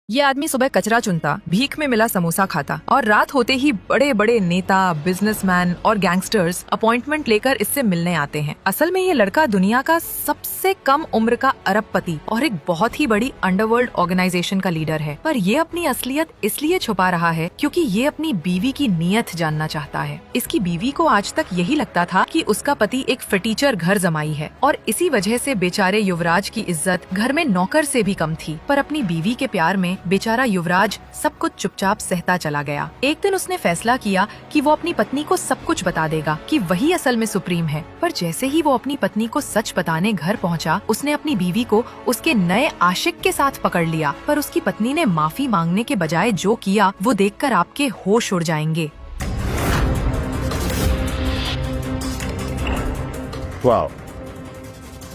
ये आदमी सुबह कचरा चुनता, भीख में मिला समोसा खाता और रात होते ही बड़े बड़े नेता, बिजनेसमैन और गैंगस्टर्स अपॉइंटमेंट लेकर इससे मिलने आते हैं। असल में ये लड़का दुनिया का सबसे कम उम्र का अरबपति और एक बहुत ही बड़ी अंडरवर्ल्ड ऑर्गेनाइजेशन का लीडर है। पर ये अपनी असलियत इसलिए छुपा रहा है क्योंकि ये अपनी बीवी की नीयत जानना चाहता है। इसकी बीवी को आज तक यही लगता था कि उसका पति एक फटीचर घर जमाई है और इसी वजह से बेचारे युवराज की इज्जत घर में नौकर से भी कम थी। पर अपनी बीवी के प्यार में बेचारा युवराज सब कुछ चुपचाप सहता चला गया। एक दिन उसने फैसला किया कि वो अपनी पत्नी को सब कुछ बता देगा कि वही असल में सुप्रीम है। पर जैसे ही वो अपनी पत्नी को सच बताने घर पहुंचा, उसने अपनी बीवी को उसके नए आशिक के साथ पकड़ लिया। पर उसकी पत्नी ने माफी मांगने के बजाय जो किया वो देखकर आपके होश उड़ जाएंगे। वाह,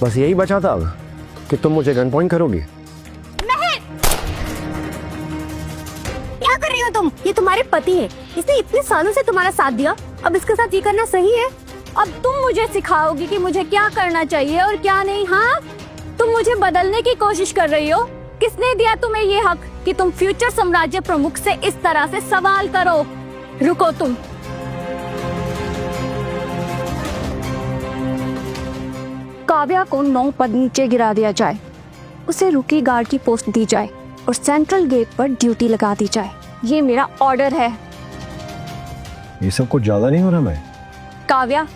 बस यही बचा था अब कि तुम मुझे गन पॉइंट करोगी। क्या कर रही हो तुम? ये तुम्हारे पति है, इसने इतने सालों से तुम्हारा साथ दिया, अब इसके साथ ये करना सही है? अब तुम मुझे सिखाओगी कि मुझे क्या करना चाहिए और क्या नहीं? हाँ, तुम मुझे बदलने की कोशिश कर रही हो। किसने दिया तुम्हें ये हक कि तुम फ्यूचर साम्राज्य प्रमुख से इस तरह से सवाल करो? रुको तुम। काव्या को 9 पद नीचे गिरा दिया जाए, उसे रुकी गार्ड की पोस्ट दी जाए और सेंट्रल गेट पर ड्यूटी लगा दी जाए। ये मेरा ऑर्डर है। ये सब कुछ ज्यादा नहीं हो रहा? मैं काव्या,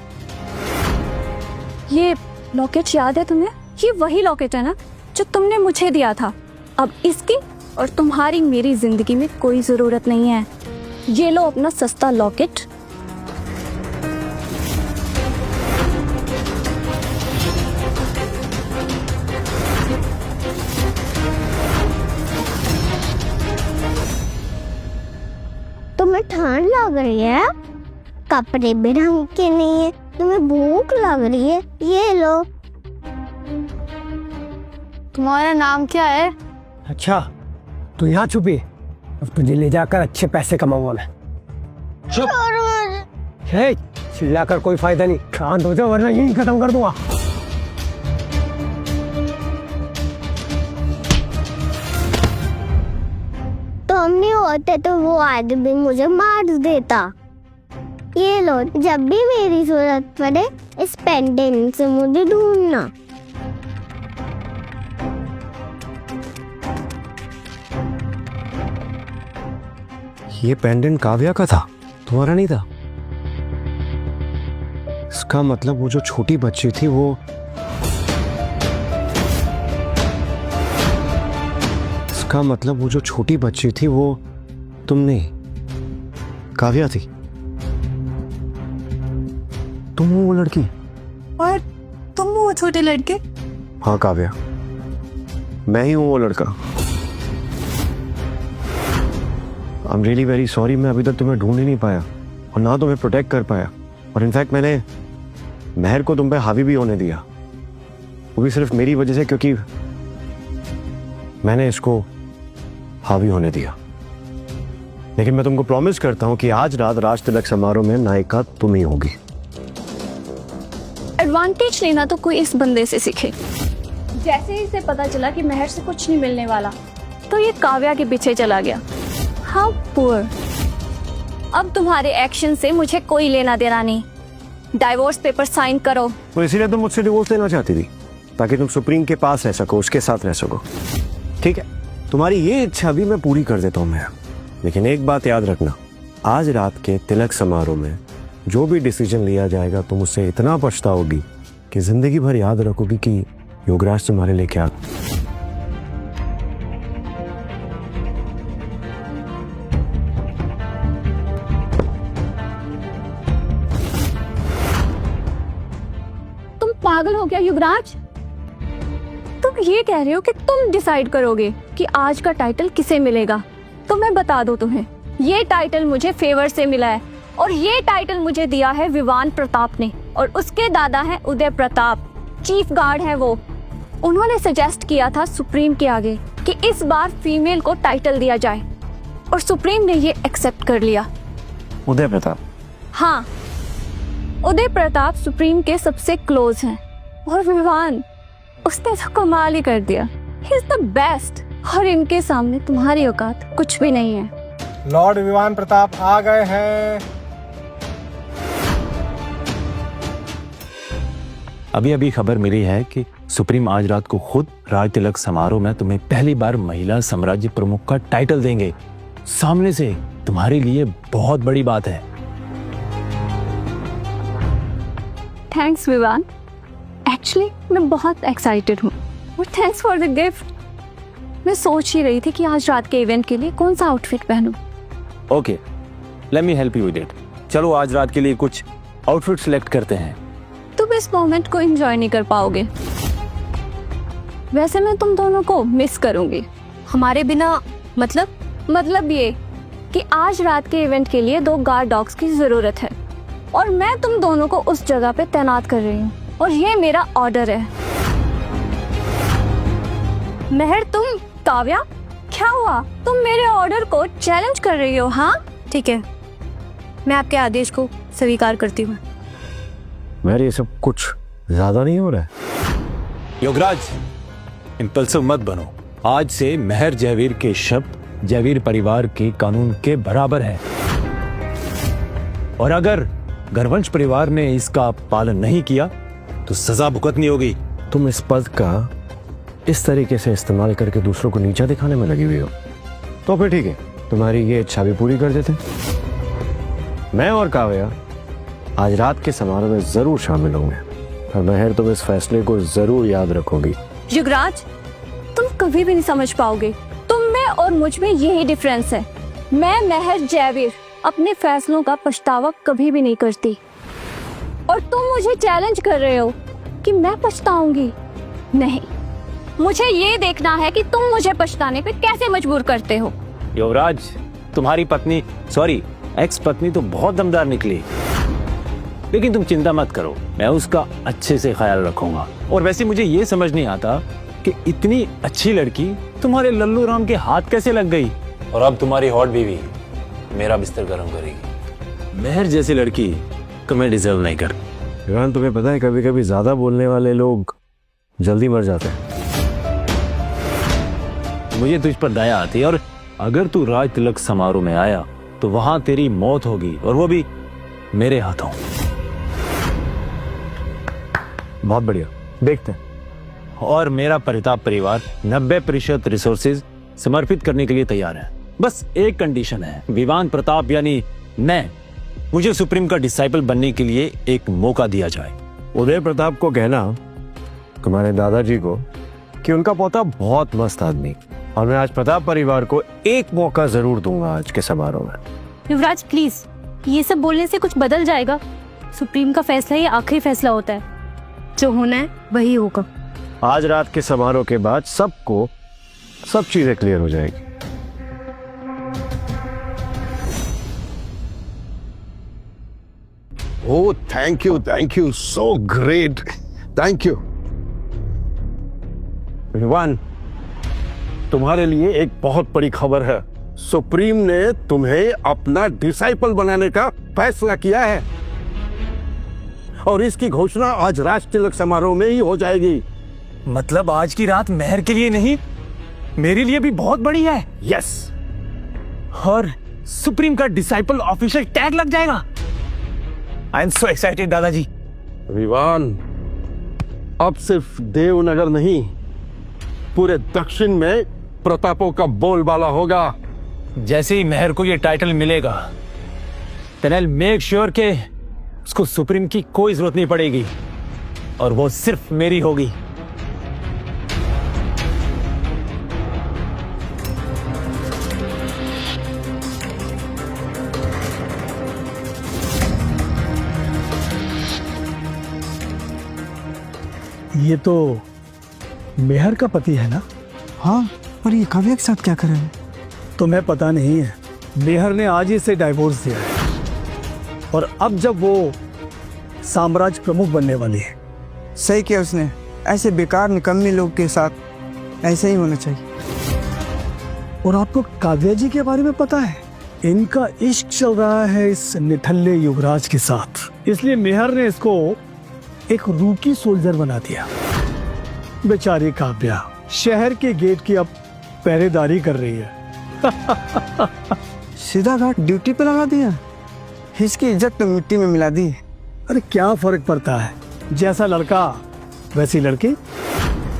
ये लॉकेट याद है तुम्हें? ये वही लॉकेट है ना जो तुमने मुझे दिया था। अब इसकी और तुम्हारी मेरी जिंदगी में कोई जरूरत नहीं है। ये लो अपना सस्ता लॉकेट। तुम्हें ठंड लग रही है? कपड़े भी ढंग के नहीं है, तुम्हें भूख लग रही है, ये लो। तुम्हारा नाम क्या है? अच्छा, तू यहाँ छुपी? अब तुझे ले जाकर अच्छे पैसे कमाऊंगा मैं। चुप। हे, चिल्लाकर कोई फायदा नहीं, शांत हो जाओ वरना यहीं खत्म कर दूंगा। तुम नहीं होते तो वो आदमी मुझे मार देता। ये लो, जब भी मेरी जरूरत पड़े इस पेंडेंट से मुझे ढूंढना। ये पेंडेंट काव्या का था, तुम्हारा नहीं था? इसका मतलब वो जो छोटी बच्ची थी वो छोटी बच्ची थी वो तुम नहीं, काव्या थी। तुम हो वो लड़की? और तुम वो छोटे लड़के? हाँ काव्या, मैं ही हूँ वो लड़का। I am really very sorry, मैं अभी तक तुम्हें ढूंढ ही नहीं पाया और ना तुम्हें प्रोटेक्ट कर पाया। और इनफैक्ट मैंने महर को तुम पे हावी भी होने दिया, वो भी सिर्फ मेरी वजह से, क्योंकि मैंने इसको हावी होने दिया। लेकिन मैं तुमको प्रॉमिस करता हूं कि आज रात राज तिलक समारोह में नायिका तुम ही होगी। एडवांटेज लेना तो कोई इस बंदे से सीखे। जैसे ही इसे पता चला कि महर से कुछ नहीं मिलने वाला, तो ये काव्या के पीछे चला गया। How poor. अब तुम्हारे एक्शन से मुझे कोई लेना देना नहीं। डाइवोर्स पेपर साइन करो। तो इसीलिए तुम मुझसे डिवोर्स लेना चाहती थी, ताकि तुम सुप्रीम के पास रह सको, उसके साथ रह सको। ठीक है, तुम्हारी ये इच्छा भी मैं पूरी कर देता हूँ मैं। लेकिन एक बात याद रखना, आज रात के तिलक समारोह में जो भी डिसीजन लिया जाएगा तुम उससे इतना पछताओगी कि जिंदगी भर याद रखोगी कि योगराज तुम्हारे लिए क्या। तुम पागल हो क्या युवराज? तुम ये कह रहे हो कि तुम डिसाइड करोगे कि आज का टाइटल किसे मिलेगा? तो मैं बता दूं तुम्हें, ये टाइटल मुझे फेवर से मिला है और ये टाइटल मुझे दिया है विवान प्रताप ने, और उसके दादा हैं उदय प्रताप, चीफ गार्ड है वो। उन्होंने सजेस्ट किया था सुप्रीम के आगे कि इस बार फीमेल को टाइटल दिया जाए और सुप्रीम ने ये एक्सेप्ट कर लिया। उदय प्रताप? हाँ, उदय प्रताप सुप्रीम के सबसे क्लोज हैं और विवान, उसने तो कमाल ही कर दिया। He is the best. और इनके सामने तुम्हारी औकात कुछ भी नहीं है। लॉर्ड विवान प्रताप आ गए हैं। अभी अभी खबर मिली है कि सुप्रीम आज रात को खुद राज तिलक समारोह में तुम्हें पहली बार महिला साम्राज्य प्रमुख का टाइटल देंगे सामने से। तुम्हारे लिए बहुत बड़ी बात है। थैंक्स विवान, एक्चुअली मैं बहुत एक्साइटेड हूँ और थैंक्स फॉर द गिफ्ट। मैं सोच ही रही थी कि आज रात के इवेंट के लिए कौन सा आउटफिट पहनूं। Okay, let me help you with it. चलो आज रात के लिए कुछ आउटफिट सिलेक्ट करते हैं। तुम इस मोमेंट को एंजॉय नहीं कर पाओगे। वैसे मैं तुम दोनों को मिस करूंगी। हमारे बिना मतलब ये कि आज रात के इवेंट के लिए 2 गार्ड डॉग्स की जरूरत है और मैं तुम दोनों को उस जगह पे तैनात कर रही हूँ और ये मेरा ऑर्डर है। मेहर, तुम काव्या, क्या हुआ? तुम मेरे ऑर्डर को चैलेंज कर रही हो? हाँ ठीक है, मैं आपके आदेश को स्वीकार करती हूँ। मेहर, ये सब कुछ ज्यादा नहीं हो रहा है? योगराज, इंपल्सिव मत बनो। आज से मेहर जयवीर के शब्द जयवीर परिवार के कानून के बराबर है और अगर गरवंश परिवार ने इसका पालन नहीं किया तो सजा भुगतनी होगी। तुम इस पद का इस तरीके से इस्तेमाल करके दूसरों को नीचा दिखाने में लगी हुई हो, तो फिर ठीक है, तुम्हारी ये इच्छा भी पूरी कर देते। मैं और काव्या आज रात के समारोह में जरूर शामिल होंगे और मेहर, तुम इस फैसले को जरूर याद रखोगी। युगराज, तुम कभी भी नहीं समझ पाओगे। तुम में और मुझ में यही डिफरेंस है। मैं मेहर जयवीर अपने फैसलों का पछतावा कभी भी नहीं करती और तुम मुझे चैलेंज कर रहे हो कि मैं पछताऊंगी। नहीं, मुझे ये देखना है कि तुम मुझे पछताने पे कैसे मजबूर करते हो। युवराज, तुम्हारी पत्नी, सॉरी एक्स पत्नी तो बहुत दमदार निकली, लेकिन तुम चिंता मत करो, मैं उसका अच्छे से ख्याल रखूंगा। और वैसे मुझे ये समझ नहीं आता कि इतनी अच्छी लड़की तुम्हारे लल्लू राम के हाथ कैसे लग गई और अब तुम्हारी हॉट बीवी मेरा बिस्तर गर्म करेगी। मेहर जैसी लड़की तुम्हें डिजर्व नहीं कर। विवान, तुम्हें पता है कभी कभी ज्यादा बोलने वाले लोग जल्दी मर जाते हैं। मुझे तुझ पर दया आती है और अगर तू राज तिलक समारोह में आया तो वहां तेरी मौत होगी और वो भी मेरे हाथों। बहुत बढ़िया, देखते हैं। और मेरा परिताप परिवार 90% रिसोर्सेज समर्पित करने के लिए तैयार है। बस एक कंडीशन है, विवान प्रताप यानी मुझे सुप्रीम का डिसाइपल बनने के लिए एक मौका दिया जाए। उदय प्रताप को कहना तुम्हारे दादाजी को कि उनका पोता बहुत मस्त आदमी, और मैं आज प्रताप परिवार को एक मौका जरूर दूंगा आज के समारोह में। युवराज प्लीज, ये सब बोलने से कुछ बदल जाएगा। सुप्रीम का फैसला ये आखिरी फैसला होता है, जो होना है वही होगा। आज रात के समारोह के बाद सबको सब चीजें क्लियर हो जाएगी। Oh, thank you, so great. Thank you. Vivaan, तुम्हारे लिए एक बहुत बड़ी खबर है। सुप्रीम ने तुम्हें अपना डिसाइपल बनाने का फैसला किया है और इसकी घोषणा आज राज तिलक समारोह में ही हो जाएगी। मतलब आज की रात मेहर के लिए नहीं, मेरे लिए भी बहुत बड़ी है। यस, और सुप्रीम का डिसाइपल ऑफिशियल टैग लग जाएगा। आई एम सो एक्साइटेड दादाजी। विवान, अब सिर्फ देवनगर नहीं, पूरे दक्षिण में प्रतापों का बोलबाला होगा। जैसे ही मेहर को ये टाइटल मिलेगा, then I'll make sure के उसको सुप्रीम की कोई जरूरत नहीं पड़ेगी और वो सिर्फ मेरी होगी। ये तो मेहर का पति है ना? हाँ, पर ये काव्या के साथ क्या कर रहे हैं? तुम्हें पता नहीं है, मेहर ने आज ही से डाइवोर्स दिया है और अब जब वो साम्राज्य प्रमुख बनने वाली है। सही किया उसने। ऐसे बेकार निकम्मे लोग के साथ ऐसे ही होना चाहिए। और आपको काव्या जी के बारे में पता है? इनका इश्क चल रहा है इस निठल्ले युवराज के साथ, इसलिए मेहर ने इसको एक रूकी सोल्जर बना दिया। बेचारी काव्या शहर के गेट की अब पहरेदारी कर रही है। सीधा घाट ड्यूटी पे लगा दिया, इसकी इज्जत तो मिट्टी में मिला दी। अरे क्या फर्क पड़ता है, जैसा लड़का वैसी लड़की।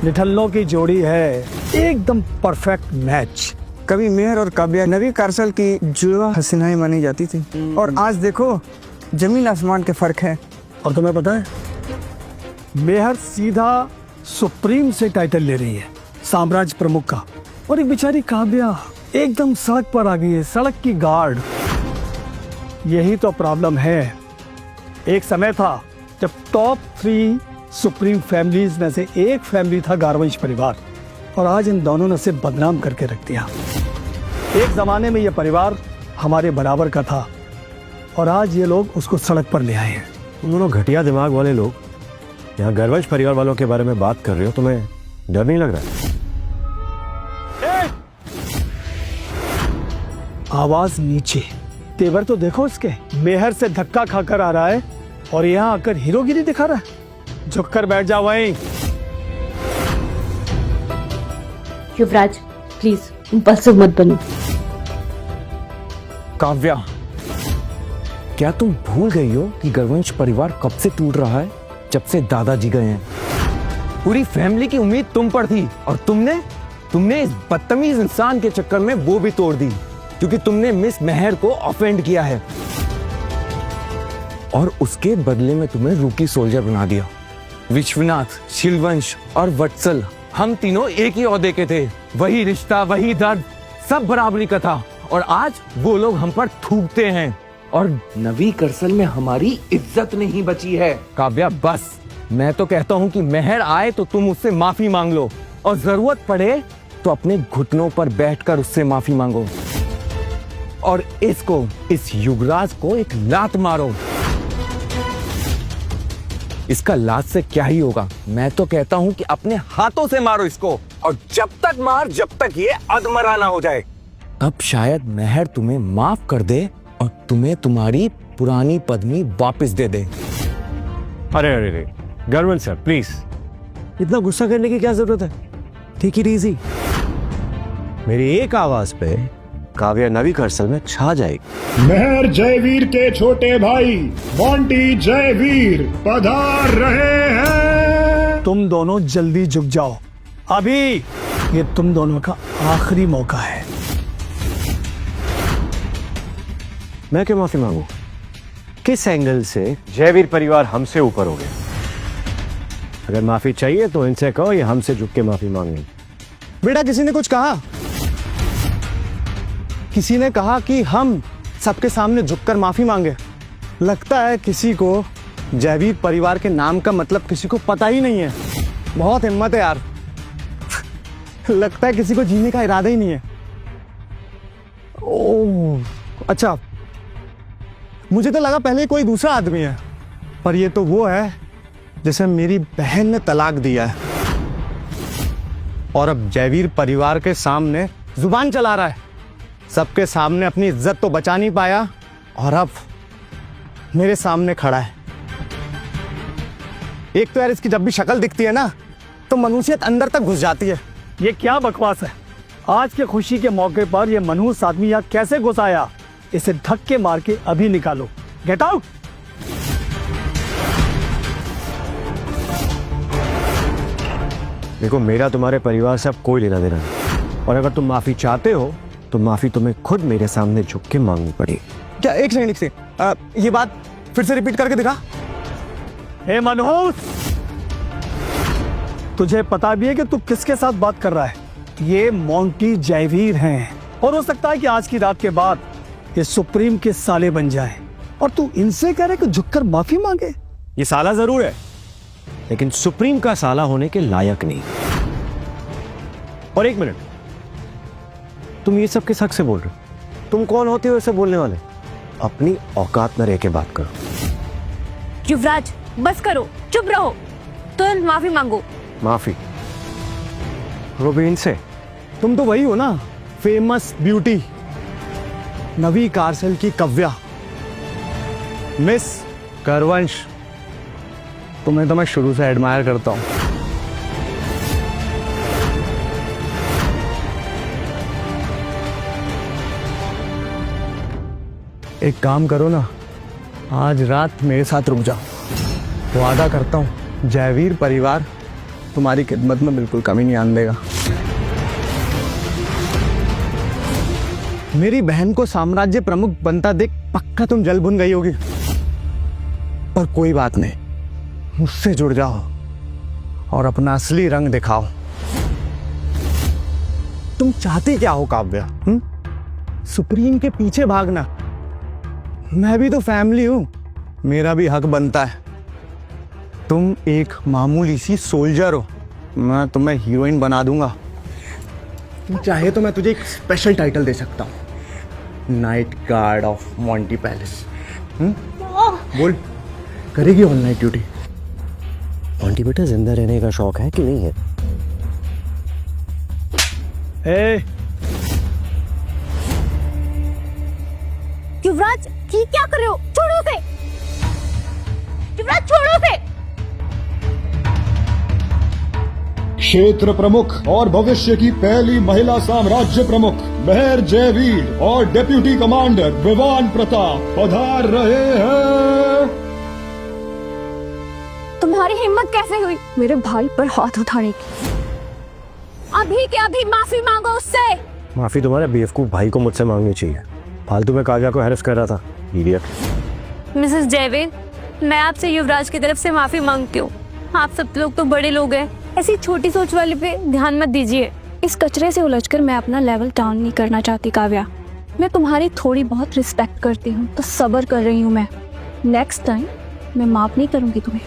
निठल्लों की जोड़ी है एकदम परफेक्ट मैच। कभी मेहर और काव्या नवी कार्सल की जुड़वा हसीनाएं मानी जाती थी, और आज देखो जमीन आसमान के फर्क है। और तुम्हें पता है, मेहर सीधा सुप्रीम से टाइटल ले रही है, साम्राज्य प्रमुख का, और एक बेचारी काव्या एकदम सड़क पर आ गई है, सड़क की गार्ड। यही तो प्रॉब्लम है। एक समय था जब टॉप 3 सुप्रीम फैमिलीज में से एक फैमिली था गारवंश परिवार, और आज इन दोनों ने उसे बदनाम करके रख दिया। एक जमाने में यह परिवार हमारे बराबर का था, और आज ये लोग उसको सड़क पर ले आए हैं। तुम दोनों घटिया दिमाग वाले लोग यहाँ गर्वंश परिवार वालों के बारे में बात कर रहे हो, तुम्हें डर नहीं लग रहा है? आवाज नीचे। तेवर तो देखो इसके, मेहर से धक्का खाकर आ रहा है और यहाँ आकर हीरोगिरी दिखा रहा है। झुक कर बैठ जाओ वहीं। युवराज प्लीज इम्पल्सिव मत बनो। काव्या, क्या तुम भूल गई हो कि गर्वंश परिवार कब से टूट रहा है? जब से दादाजी गए हैं। पूरी फैमिली की उम्मीद तुम पर थी, और तुमने इस बदतमीज इंसान के चक्कर में वो भी तोड़ दी, क्योंकि तुमने मिस मेहर को ऑफेंड किया है, और उसके बदले में तुम्हें रूकी सोल्जर बना दिया। विश्वनाथ, शिलवंश और वत्सल, हम तीनों एक ही ओहदे के थे। वही रिश्ता, वही दर्द, सब बराबरी का था, और आज वो लोग हम पर थूकते हैं, और नवी करसल में हमारी इज्जत नहीं बची है। काव्या बस, मैं तो कहता हूँ कि मेहर आए तो तुम उससे माफी मांग लो, और जरूरत पड़े तो अपने घुटनों पर बैठकर उससे माफी मांगो, और इस युवराज को एक लात मारो। इसका लात से क्या ही होगा, मैं तो कहता हूँ कि अपने हाथों से मारो इसको, और जब तक मार जब तक ये अधमरा ना हो जाए। अब शायद मेहर तुम्हें माफ कर दे और तुम्हें तुम्हारी पुरानी पदवी वापस दे दे। अरे अरे अरे गर्वंश सर, प्लीज इतना गुस्सा करने की क्या जरूरत है? ठीक ही इजी। मेरी एक आवाज पे काव्या नवी करसल में छा जाएगी। मेहर जयवीर के छोटे भाई मोंटी जयवीर पधार रहे हैं। तुम दोनों जल्दी झुक जाओ, अभी ये तुम दोनों का आखिरी मौका है। मैं क्यों माफी मांगू? किस एंगल से जयवीर परिवार हमसे ऊपर हो गया? अगर माफी चाहिए तो इनसे कहो ये हमसे झुक के माफी मांगे। बेटा किसी ने कुछ कहा? किसी ने कहा कि हम सबके सामने झुककर माफी मांगे। लगता है किसी को जयवीर परिवार के नाम का मतलब किसी को पता ही नहीं है। बहुत हिम्मत है यार। लगता है किसी को जीने का इरादा ही नहीं है। ओह अच्छा, मुझे तो लगा पहले कोई दूसरा आदमी है, पर ये तो वो है जिसे मेरी बहन ने तलाक दिया है, और अब जयवीर परिवार के सामने जुबान चला रहा है। सबके सामने अपनी इज्जत तो बचा नहीं पाया, और अब मेरे सामने खड़ा है। एक तो यार इसकी जब भी शक्ल दिखती है ना, तो मनुष्यत अंदर तक घुस जाती है। ये क्या बकवास है? आज के खुशी के मौके पर ये मनहूस आदमी यहाँ कैसे घुस आया? इसे धक्के मार के अभी निकालो। Get out. देखो, मेरा तुम्हारे परिवार से अब कोई लेना देना नहीं, और अगर तुम माफी चाहते हो तो माफी तुम्हें खुद मेरे सामने झुक के मांगनी पड़ेगी। क्या? एक सेकंड, ये बात फिर से रिपीट करके दिखा। हे मनहूस, तुझे पता भी है कि तू किसके साथ बात कर रहा है? ये मोंटी जयवीर हैं, और हो सकता है कि आज की रात के बाद ये सुप्रीम के साले बन जाए, और तू इनसे कह रहे कि झुककर माफी मांगे? ये साला जरूर है, लेकिन सुप्रीम का साला होने के लायक नहीं। और एक मिनट, तुम ये सब किस हक से बोल रहे हो? तुम कौन होते हो ऐसे बोलने वाले? अपनी औकात में रह के बात करो। युवराज बस करो, चुप रहो, तुरंत माफी मांगो। माफी? रोबीन से? तुम तो वही हो ना, फेमस ब्यूटी नवी कार्सल की काव्या, मिस करवंश। तुम्हें तो मैं शुरू से एडमायर करता हूं। एक काम करो ना, आज रात मेरे साथ रुक जाओ। वादा करता हूँ जयवीर परिवार तुम्हारी खिदमत में बिल्कुल कमी नहीं आने देगा। मेरी बहन को साम्राज्य प्रमुख बनता देख पक्का तुम जल भुन गई होगी, पर कोई बात नहीं, मुझसे जुड़ जाओ और अपना असली रंग दिखाओ। तुम चाहती क्या हो काव्या? सुप्रीम के पीछे भागना? मैं भी तो फैमिली हूं, मेरा भी हक बनता है। तुम एक मामूली सी सोल्जर हो, मैं तुम्हें हीरोइन बना दूंगा। चाहे तो मैं तुझे एक स्पेशल टाइटल दे सकता हूं, night guard of Monty palace. बोल, करेगी ऑल नाइट ड्यूटी? मॉन्टी बेटा, जिंदा रहने का शौक है कि नहीं है? युवराज, ये क्या कर रहे हो? छोड़ो उसे! युवराज, छोड़ो उसे! क्षेत्र प्रमुख और भविष्य की पहली महिला साम्राज्य प्रमुख मेहर जयवीर और डेप्यूटी कमांडर विवान प्रताप पधार रहे हैं। तुम्हारी हिम्मत कैसे हुई मेरे भाई पर हाथ उठाने की? अभी के अभी माफी मांगो उससे। माफी तुम्हारे बेवकूफ भाई को मुझसे मांगनी चाहिए। फालतू में काव्या को हैरेस कर रहा था, इडियट। मिसेस जयवीर, मैं आपसे युवराज की तरफ से माफी मांगती हूँ। आप सब लोग तो बड़े लोग हैं, ऐसी छोटी सोच वाले पे ध्यान मत दीजिए। इस कचरे से उलझकर मैं अपना लेवल डाउन नहीं करना चाहती काव्या। मैं तुम्हारी थोड़ी बहुत रिस्पेक्ट करती हूँ तो सब्र कर रही हूँ मैं। नेक्स्ट टाइम मैं माफ नहीं करूंगी तुम्हें।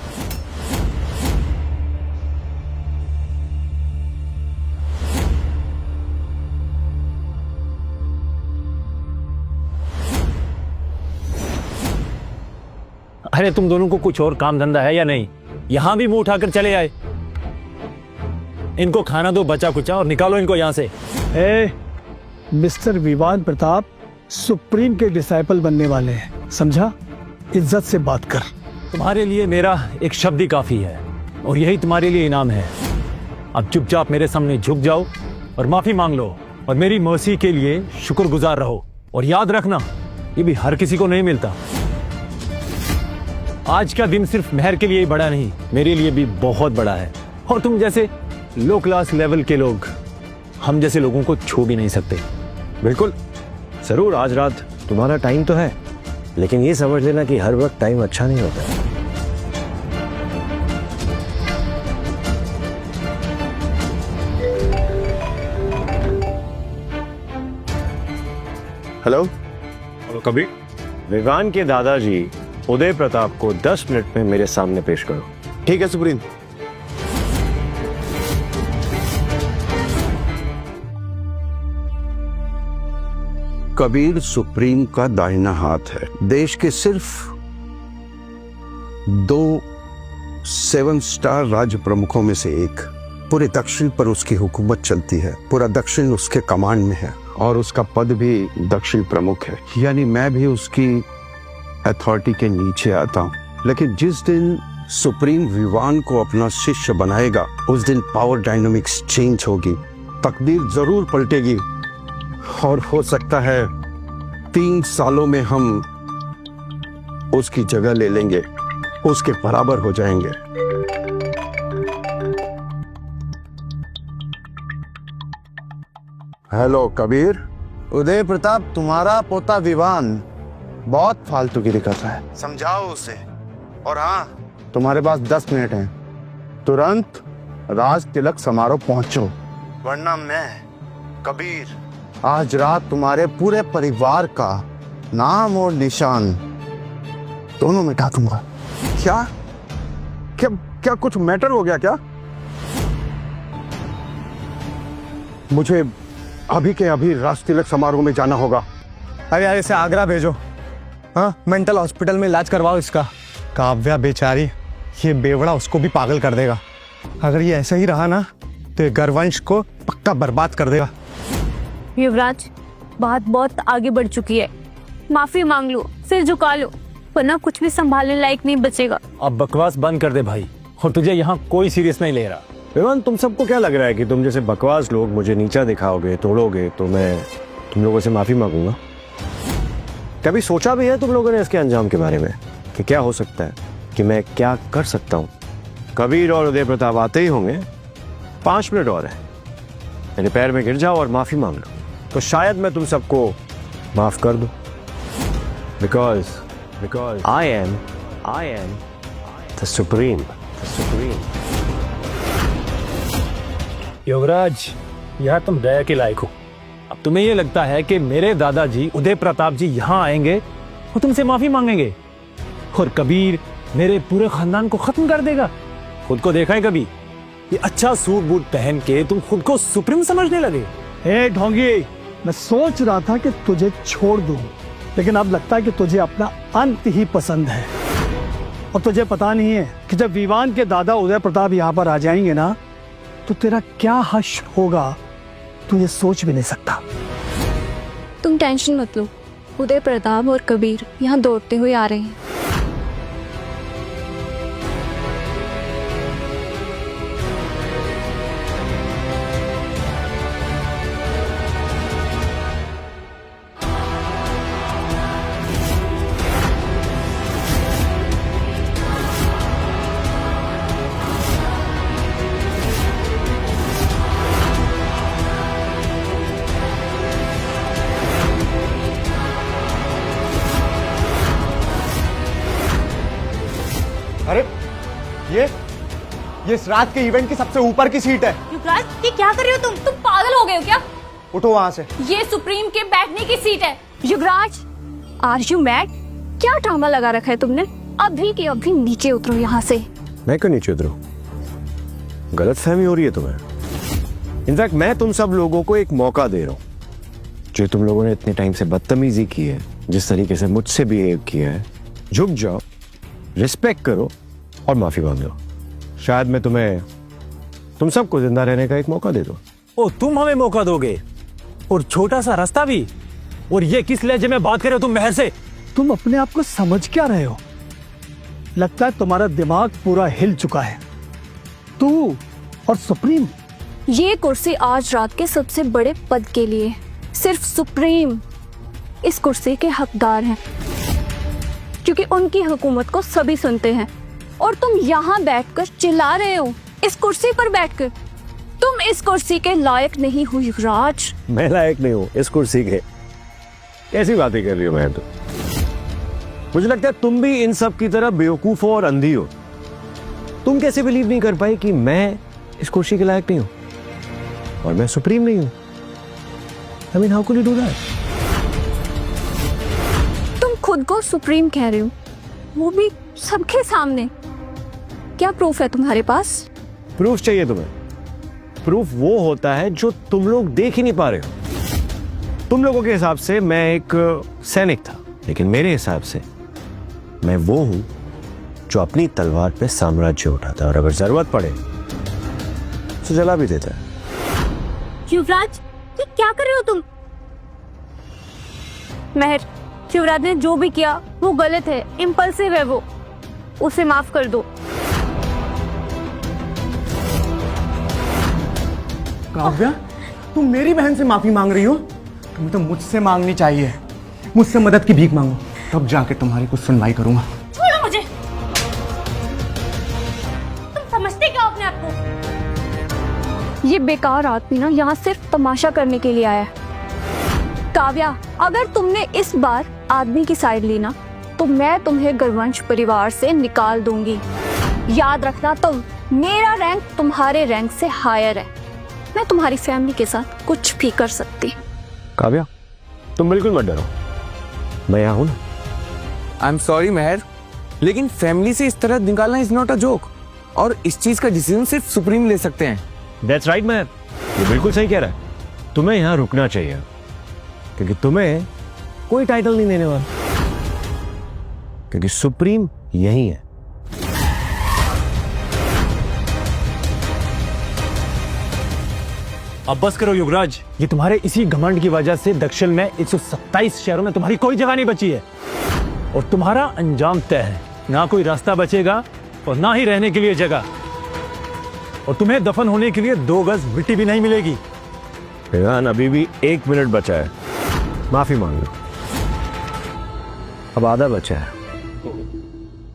अरे तुम दोनों को कुछ और काम धंधा है या नहीं? यहां भी मुंह उठाकर चले आए। इनको खाना दो बचा कुचा और निकालो इनको यहां से। मिस्टर विवान प्रताप सुप्रीम के डिसाइपल बनने वाले हैं, समझा? इज्जत से बात कर। तुम्हारे लिए मेरा एक शब्द ही काफी है और यही तुम्हारे लिए इनाम है। अब चुपचाप मेरे सामने झुक जाओ और माफी मांग लो और मेरी मर्सी के लिए शुक्रगुजार रहो। और याद रखना, ये भी हर किसी को नहीं मिलता। आज का दिन सिर्फ मेहर के लिए ही बड़ा नहीं, मेरे लिए भी बहुत बड़ा है। और तुम जैसे लो क्लास लेवल के लोग हम जैसे लोगों को छू भी नहीं सकते। बिल्कुल, जरूर आज रात तुम्हारा टाइम तो है, लेकिन ये समझ लेना कि हर वक्त टाइम अच्छा नहीं होता। हेलो कबीर, विवान के दादाजी उदय प्रताप को 10 मिनट में मेरे सामने पेश करो। ठीक है सुप्रीम। कबीर सुप्रीम का दाहिना हाथ है। देश के सिर्फ 2 7 स्टार राज्य प्रमुखों में से एक। पूरे दक्षिण पर उसकी हुकूमत चलती है, पूरा दक्षिण उसके कमांड में है और उसका पद भी दक्षिण प्रमुख है, यानी मैं भी उसकी अथॉरिटी के नीचे आता हूँ। लेकिन जिस दिन सुप्रीम विवान को अपना शिष्य बनाएगा, उस दिन पावर डायनामिक्स चेंज होगी, तकदीर जरूर पलटेगी और हो सकता है 3 सालों में हम उसकी जगह ले लेंगे, उसके बराबर हो जाएंगे। हेलो कबीर। उदय प्रताप, तुम्हारा पोता विवान बहुत फालतूगिरी कर रहा है, समझाओ उसे। और हाँ, तुम्हारे पास 10 मिनट हैं, तुरंत राज तिलक समारोह पहुंचो, वरना मैं कबीर आज रात तुम्हारे पूरे परिवार का नाम और निशान दोनों मिटा दूंगा। क्या क्या क्या कुछ मैटर हो गया क्या? मुझे अभी के अभी राज तिलक समारोह में जाना होगा। अरे यार, इसे आगरा भेजो। हाँ, मेंटल हॉस्पिटल में इलाज करवाओ इसका। काव्या बेचारी, ये बेवड़ा उसको भी पागल कर देगा। अगर ये ऐसा ही रहा ना तो ये गर्वंश को पक्का बर्बाद कर देगा। युवराज, बात बहुत आगे बढ़ चुकी है, माफी मांग लो, सिर झुका लो, वरना कुछ भी संभालने लायक नहीं बचेगा। अब बकवास बंद कर दे भाई, और तुझे यहाँ कोई सीरियस नहीं ले रहा। विवान, तुम सबको क्या लग रहा है कि तुम जैसे बकवास लोग मुझे नीचा दिखाओगे, तोड़ोगे तो मैं तुम लोगों से माफी मांगूंगा? कभी सोचा भी है तुम लोगों ने इसके अंजाम के बारे में कि क्या हो सकता है, कि मैं क्या कर सकता हूं? कबीर और उदय प्रताप आते ही होंगे, 5 मिनट और है, मेरे पैर में गिर जाओ और माफी मांग लो, तो शायद मैं तुम सबको माफ कर दूं। Because I am the supreme. Yograj, यार तुम दया के लायक हो। अब तुम्हें ये लगता है कि मेरे दादाजी उदय प्रताप जी यहाँ आएंगे वो तुमसे माफी मांगेंगे और कबीर मेरे पूरे खानदान को खत्म कर देगा? खुद को देखा है कभी? ये अच्छा सूट बूट पहन के तुम खुद को सुप्रीम समझने लगे। ए ढोंगी, मैं सोच रहा था कि तुझे छोड़ दूं, लेकिन अब लगता है कि तुझे अपना अंत ही पसंद है। और तुझे पता नहीं है कि जब विवान के दादा उदय प्रताप यहाँ पर आ जाएंगे ना, तो तेरा क्या हश्र होगा, तू ये सोच भी नहीं सकता। तुम टेंशन मत लो, उदय प्रताप और कबीर यहाँ दौड़ते हुए आ रहे हैं। अरे ये इस रात के इवेंट की सबसे ऊपर की सीट है। युवराज, ये क्या कर रहे हो तुम पागल हो गए हो क्या? उठो वहां से। ये सुप्रीम के बैठने की सीट है। युवराज, आर यू मैड? क्या ड्रामा लगा रखा है तुमने? अभी के अभी नीचे उतरो यहाँ से। मैं क्यों नीचे उतरूं? गलत फहमी हो रही है तुम्हें। इनफैक्ट मैं तुम सब लोगों को एक मौका दे रहा हूं। जो तुम लोगों ने इतने टाइम से बदतमीजी की है, जिस तरीके से मुझसे बिहेव किया है, झुक जाओ, रिस्पेक्ट करो और माफी मांग लो। शायद मैं तुम सबको जिंदा रहने का एक मौका दे दूं। ओ, तुम हमें मौका दोगे? और छोटा सा रास्ता भी? और ये किस लहजे में बात कर रहे हो तुम मेहर से? तुम अपने आप को समझ क्या रहे हो? लगता है तुम्हारा दिमाग पूरा हिल चुका है। तू और सुप्रीम, ये कुर्सी आज रात के सबसे बड़े पद के लिए सिर्फ सुप्रीम इस कुर्सी के हकदार हैं, क्योंकि उनकी हुकूमत को सभी सुनते हैं। और तुम यहाँ बैठकर चिल्ला रहे हो इस कुर्सी पर बैठकर। तुम इस कुर्सी के लायक नहीं हो युवराज। मैं लायक नहीं हूं इस कुर्सी के? कैसी बातें कर रही हो? मैं तो मुझे लगता है तुम भी इन सब की तरह बेवकूफ हो और अंधी हो। तुम कैसे बिलीव नहीं कर पाई कि मैं इस कुर्सी के लायक नहीं हूं और मैं सुप्रीम नहीं हूं? I mean, how could you do that? तुम खुद को सुप्रीम कह रहे हो, वो भी सबके सामने। क्या प्रूफ है तुम्हारे पास? प्रूफ चाहिए तुम्हें? प्रूफ वो होता है जो तुम लोग देख ही नहीं पा रहे हो। तुम लोगों के हिसाब से मैं एक सैनिक था, लेकिन मेरे हिसाब से मैं वो हूं जो अपनी तलवार पे साम्राज्य उठाता है और अगर जरूरत पड़े तो जला भी देता है। युवराज, ये क्या कर रहे हो तुम? महर, युवराज ने जो भी किया वो गलत है, इम्पल्सिव है वो, उसे माफ कर दो। काव्या, तुम मेरी बहन से माफी मांग रही हो? तुम्हें तो मुझसे मांगनी चाहिए। मुझसे मदद की भीख मांगो, तब जाके तुम्हारी कुछ सुनवाई करूंगा। छोड़ो मुझे। तुम समझते क्या हो अपने आप को? ये बेकार आदमी ना यहाँ सिर्फ तमाशा करने के लिए आया है। काव्या, अगर तुमने इस बार आदमी की साइड ली ना, तो मैं तुम्हें गरवंश परिवार से निकाल दूंगी। याद रखना, मेरा रैंक तुम्हारे रैंक से हायर है। मैं तुम्हारी फैमिली के साथ कुछ भी कर सकती। काव्या, तुम बिल्कुल मत डरो, मैं यहाँ हूं ना। आई एम सॉरी महर, लेकिन फैमिली से इस तरह निकालना इज नॉट अ जोक, और इस चीज का डिसीजन सिर्फ सुप्रीम ले सकते हैं। That's right, महर, ये बिल्कुल सही कह रहा है। तुम्हें यहाँ रुकना चाहिए, क्योंकि तुम्हें कोई टाइटल नहीं देने वाला, क्योंकि सुप्रीम यही है। अब बस करो युवराज, ये तुम्हारे इसी घमंड की वजह से दक्षिण में 127 शहरों में तुम्हारी कोई जगह नहीं बची है और तुम्हारा अंजाम तय है। ना कोई रास्ता बचेगा और ना ही रहने के लिए जगह, और तुम्हें दफन होने के लिए 2 गज मिट्टी भी नहीं मिलेगी। अभी भी 1 मिनट बचा है, माफी मांग लो। अब आधा बचा है।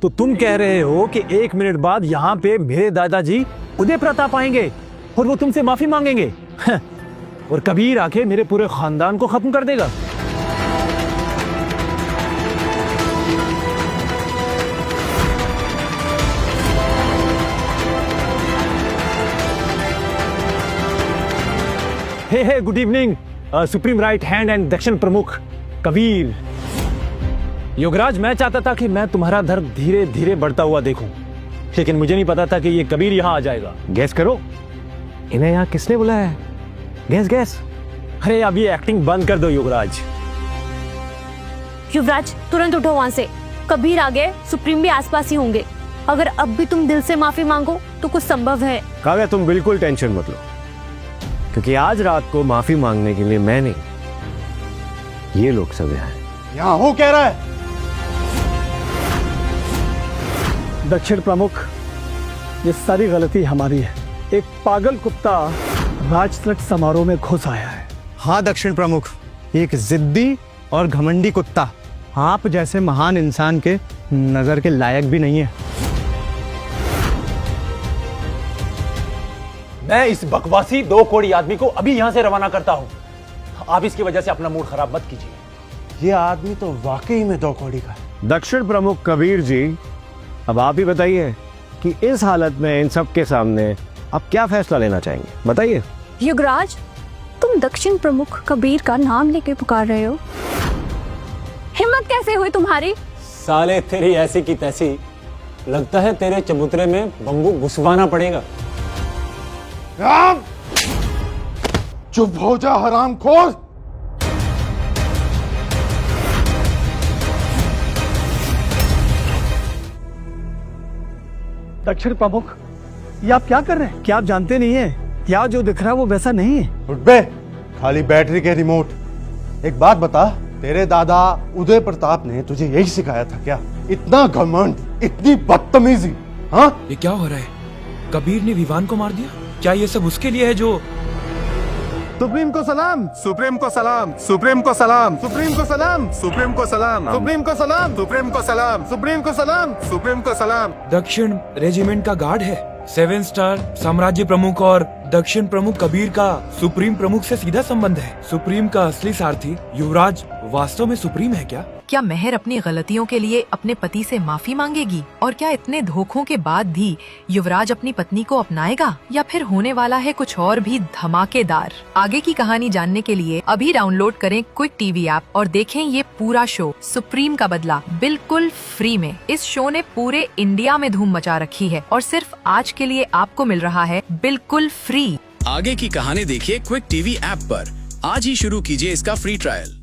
तो तुम कह रहे हो कि 1 मिनट बाद यहाँ पे मेरे दादाजी उदय प्रताप आएंगे और वो तुमसे माफी मांगेंगे और कबीर आके मेरे पूरे खानदान को खत्म कर देगा। Hey good evening supreme right hand and दक्षिण प्रमुख कबीर। योगराज, मैं चाहता था कि मैं तुम्हारा धर्म धीरे धीरे बढ़ता हुआ देखूं, लेकिन मुझे नहीं पता था कि ये कबीर यहाँ आ जाएगा। गैस करो, इन्हें यहाँ किसने बुलाया है? Gas gas. अरे अब ये एक्टिंग बंद कर दो योगराज। युवराज तुरंत उठो वहां से, कबीर आ गए, सुप्रीम भी आसपास ही होंगे। अगर अब भी तुम दिल से माफी मांगो तो कुछ संभव है। काव्या, तुम बिल्कुल टेंशन मत लो, क्योंकि आज रात को माफी मांगने के लिए मैं नहीं, ये लोग सब यहाँ हैं। यहाँ हूं कह रहा है। दक्षिण प्रमुख, ये सारी गलती हमारी है। एक पागल कुत्ता राजतिलक समारोह में घुस आया है। हाँ दक्षिण प्रमुख, एक जिद्दी और घमंडी कुत्ता आप जैसे महान इंसान के नजर के लायक भी नहीं है। मैं इस बकवासी 2 कौड़ी आदमी को अभी यहाँ से रवाना करता हूँ। आप इसकी वजह से अपना मूड खराब मत कीजिए। ये आदमी तो वाकई में 2 कौड़ी का है। दक्षिण प्रमुख कबीर जी, अब आप ही बताइए कि इस हालत में इन सब के सामने आप क्या फैसला लेना चाहेंगे, बताइए। युवराज, तुम दक्षिण प्रमुख कबीर का नाम लेके पुकार रहे हो? हिम्मत कैसे हुई तुम्हारी? साले तेरी ऐसी की तैसी, लगता है तेरे चबूतरे में बम्बू घुसवाना पड़ेगा। चुप हो जा हरामखोर। दक्षिण प्रमुख, ये आप क्या कर रहे हैं? क्या आप जानते नहीं है यहाँ जो दिख रहा है वो वैसा नहीं है? उठ बे, खाली बैटरी के रिमोट। एक बात बता, तेरे दादा उदय प्रताप ने तुझे यही सिखाया था क्या? इतना घमंड, इतनी बदतमीजी? हाँ, ये क्या हो रहा है? कबीर ने विवान को मार दिया? क्या ये सब उसके लिए है जो? सुप्रीम को सलाम, सुप्रीम को सलाम, सुप्रीम को सलाम, सुप्रीम को सलाम, सुप्रीम को सलाम, सुप्रीम को सलाम, सुप्रीम को सलाम, सुप्रीम को सलाम, सुप्रीम को सलाम। दक्षिण रेजिमेंट का गार्ड है। 7 स्टार साम्राज्य प्रमुख और दक्षिण प्रमुख कबीर का सुप्रीम प्रमुख से सीधा संबंध है। सुप्रीम का असली सारथी युवराज वास्तव में सुप्रीम है क्या? क्या मेहर अपनी गलतियों के लिए अपने पति से माफी मांगेगी? और क्या इतने धोखों के बाद भी युवराज अपनी पत्नी को अपनाएगा, या फिर होने वाला है कुछ और भी धमाकेदार? आगे की कहानी जानने के लिए अभी डाउनलोड करें क्विक टीवी ऐप और देखें ये पूरा शो सुप्रीम का बदला बिल्कुल फ्री में। इस शो ने पूरे इंडिया में धूम मचा रखी है और सिर्फ आज के लिए आपको मिल रहा है बिल्कुल फ्री। आगे की कहानी देखिए क्विक टीवी ऐप पर। आज ही शुरू कीजिए इसका फ्री ट्रायल।